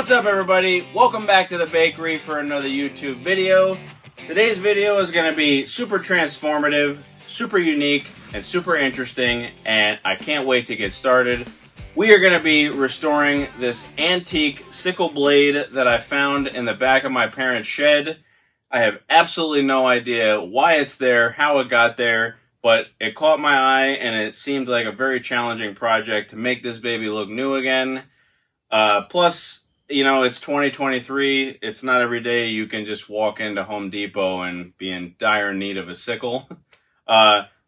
What's up, everybody? Welcome back to the bakery for another YouTube video. Today's video is going to be super transformative, super unique, and super interesting, and I can't wait to get started. We are going to be restoring this antique sickle blade that I found in the back of my parents' shed. I have absolutely no idea why it's there, how it got there, but it caught my eye, and it seemed like a very challenging project to make this baby look new again. Plus, you know, it's 2023. It's not every day you can just walk into Home Depot and be in dire need of a sickle.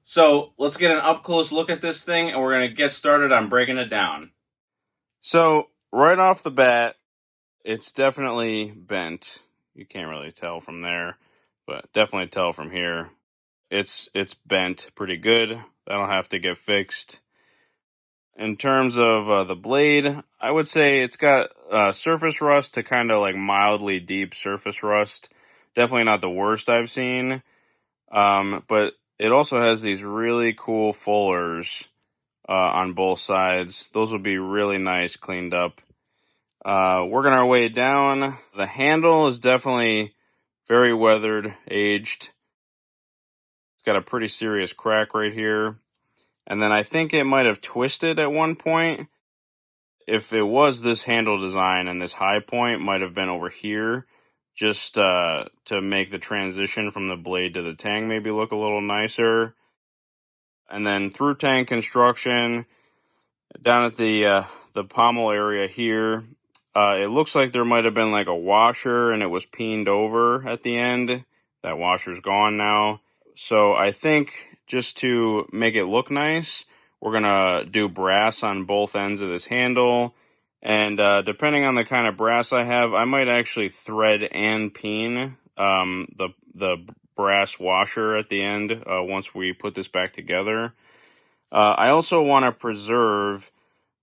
So let's get an up-close look at this thing, and we're going to get started on breaking it down. So, right off the bat, it's definitely bent. You can't really tell from there, but definitely tell from here. It's bent pretty good. That'll have to get fixed. In terms of the blade, I would say it's got surface rust to kind of like mildly deep surface rust. Definitely not the worst I've seen. But it also has these really cool fullers on both sides. Those would be really nice cleaned up. Working our way down. The handle is definitely very weathered, aged. It's got a pretty serious crack right here. And then I think it might have twisted at one point. If it was this handle design, and this high point might have been over here, just to make the transition from the blade to the tang maybe look a little nicer. And then through tang construction, down at the pommel area here, it looks like there might have been like a washer and it was peened over at the end. That washer's gone now. So I think just to make it look nice, we're going to do brass on both ends of this handle. And depending on the kind of brass I have, I might actually thread and peen the brass washer at the end once we put this back together. I also want to preserve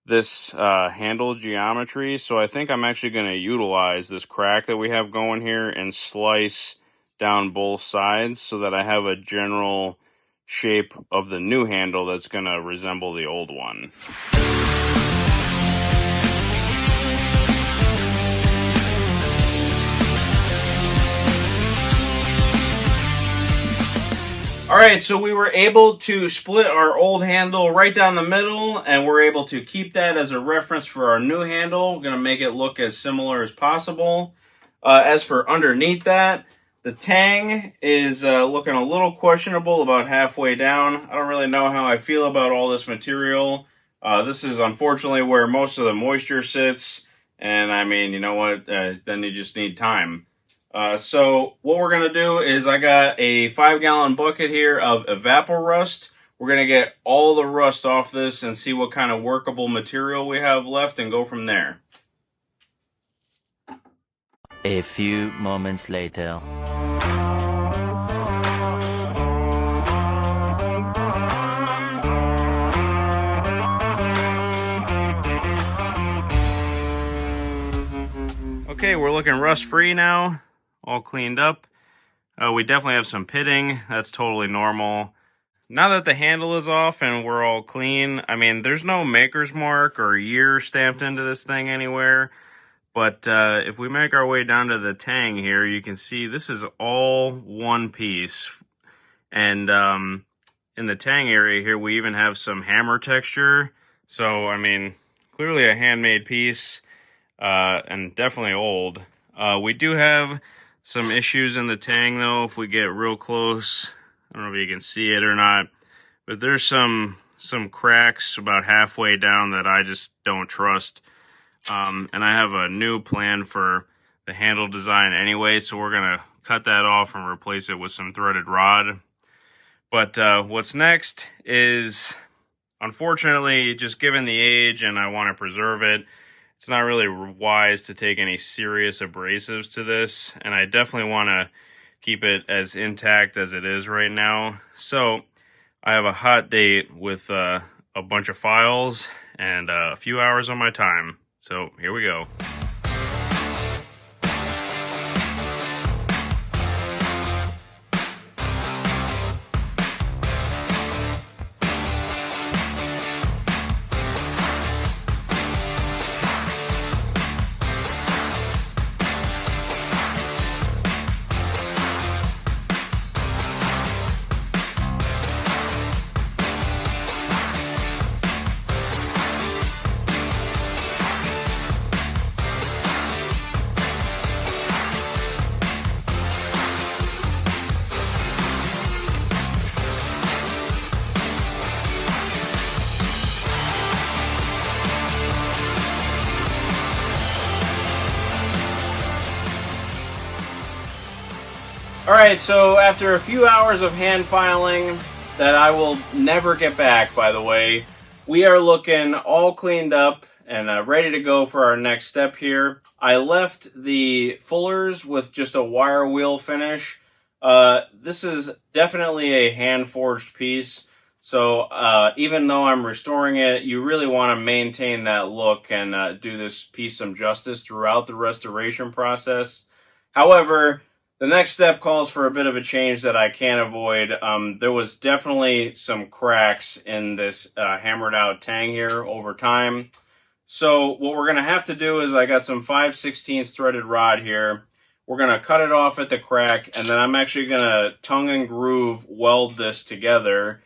this handle geometry, so I think I'm actually going to utilize this crack that we have going here and slice down both sides so that I have a general shape of the new handle that's going to resemble the old one. Alright, so we were able to split our old handle right down the middle, and we're able to keep that as a reference for our new handle. We're going to make it look as similar as possible. As for underneath that, the tang is looking a little questionable about halfway down. I don't really know how I feel about all this material. This is unfortunately where most of the moisture sits, and I mean, you know what, then you just need time. So what we're going to do is I got a 5-gallon bucket here of Evapor Rust. We're going to get all the rust off this and see what kind of workable material we have left and go from there. A few moments later. Okay, we're looking rust-free now. All cleaned up. We definitely have some pitting. That's totally normal. Now that the handle is off and we're all clean, I mean, there's no maker's mark or year stamped into this thing anywhere. But if we make our way down to the tang here, you can see this is all one piece. And in the tang area here, we even have some hammer texture. So, I mean, clearly a handmade piece and definitely old. We do have some issues in the tang, though, if we get real close. I don't know if you can see it or not, but there's some cracks about halfway down that I just don't trust. And I have a new plan for the handle design anyway, so we're going to cut that off and replace it with some threaded rod. But what's next is, unfortunately, just given the age and I want to preserve it, it's not really wise to take any serious abrasives to this, and I definitely want to keep it as intact as it is right now. So I have a hot date with a bunch of files and a few hours on my time. So here we go. Alright, so after a few hours of hand filing that I will never get back, by the way, we are looking all cleaned up and ready to go for our next step here. I left the fullers with just a wire wheel finish. This is definitely a hand-forged piece, so even though I'm restoring it, you really want to maintain that look and do this piece some justice throughout the restoration process. However, the next step calls for a bit of a change that I can't avoid. There was definitely some cracks in this hammered out tang here over time. So what we're going to have to do is I got some 5/16 threaded rod here. We're going to cut it off at the crack, and then I'm actually going to tongue and groove weld this together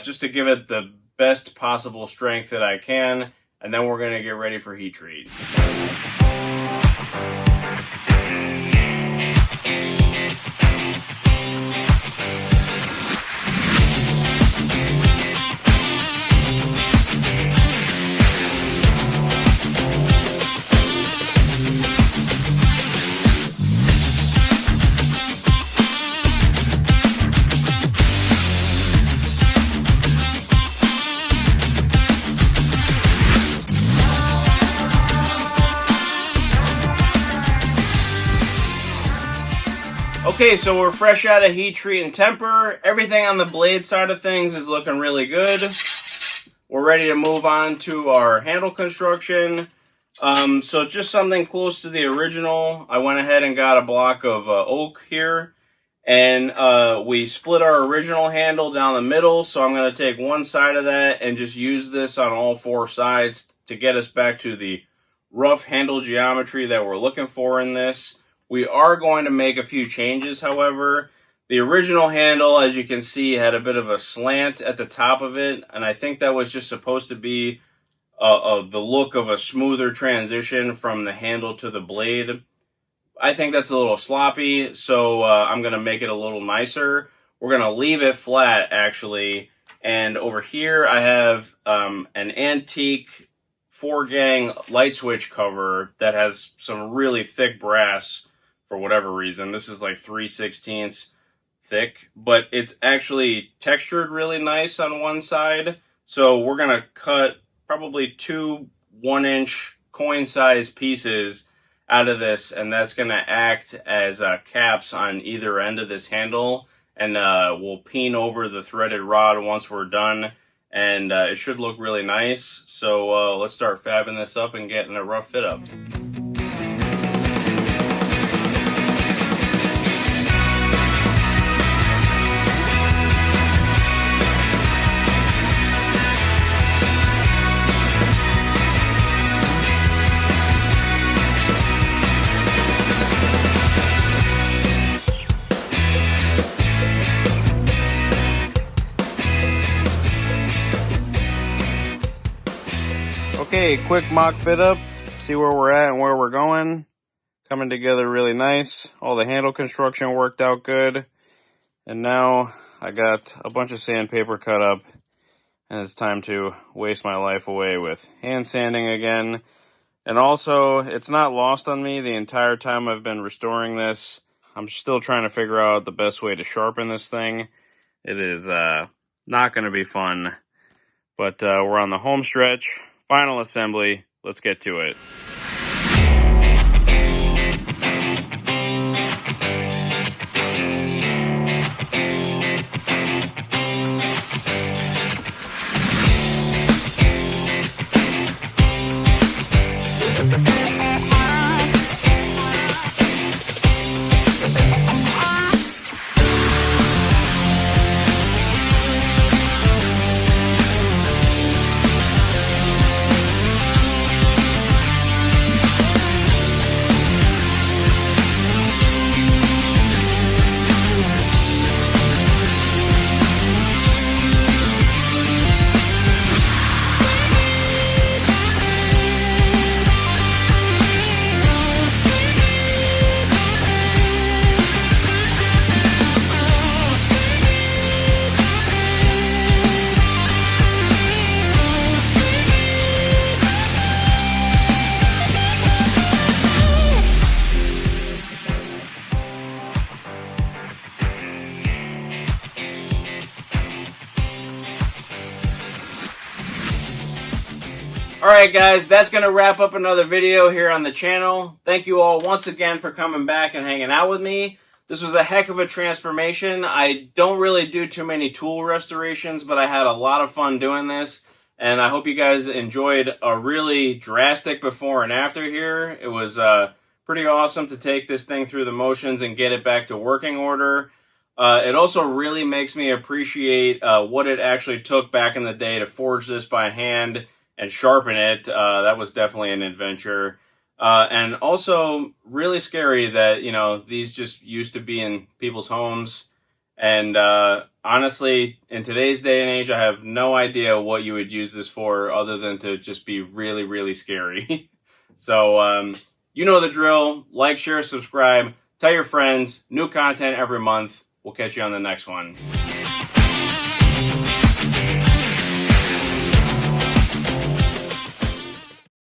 just to give it the best possible strength that I can, and then we're going to get ready for heat treat. Okay, so we're fresh out of heat treat and temper. Everything on the blade side of things is looking really good. We're ready to move on to our handle construction. So just something close to the original. I went ahead and got a block of oak here. And we split our original handle down the middle. So I'm going to take one side of that and just use this on all four sides to get us back to the rough handle geometry that we're looking for in this. We are going to make a few changes, however. The original handle, as you can see, had a bit of a slant at the top of it, and I think that was just supposed to be the look of a smoother transition from the handle to the blade. I think that's a little sloppy, so I'm going to make it a little nicer. We're going to leave it flat, actually, and over here I have an antique 4-gang light switch cover that has some really thick brass. For whatever reason, this is like 3/16 thick, but it's actually textured really nice on one side. So we're going to cut probably 2 1-inch coin-sized pieces out of this, and that's going to act as caps on either end of this handle, and we'll peen over the threaded rod once we're done, and it should look really nice. So let's start fabbing this up and getting a rough fit up. Okay, quick mock fit up, see where we're at and where we're going. Coming together really nice. All the handle construction worked out good. And now I got a bunch of sandpaper cut up, and it's time to waste my life away with hand sanding again. And also, it's not lost on me the entire time I've been restoring this. I'm still trying to figure out the best way to sharpen this thing. It is not going to be fun, but we're on the home stretch. Final assembly, let's get to it. Alright guys, that's going to wrap up another video here on the channel. Thank you all once again for coming back and hanging out with me. This was a heck of a transformation. I don't really do too many tool restorations, but I had a lot of fun doing this. And I hope you guys enjoyed a really drastic before and after here. It was pretty awesome to take this thing through the motions and get it back to working order. It also really makes me appreciate what it actually took back in the day to forge this by hand and sharpen it. That was definitely an adventure. And also really scary that, you know, these just used to be in people's homes. And honestly, in today's day and age, I have no idea what you would use this for other than to just be really, really scary. So, you know the drill. Like, share, subscribe. Tell your friends. New content every month. We'll catch you on the next one.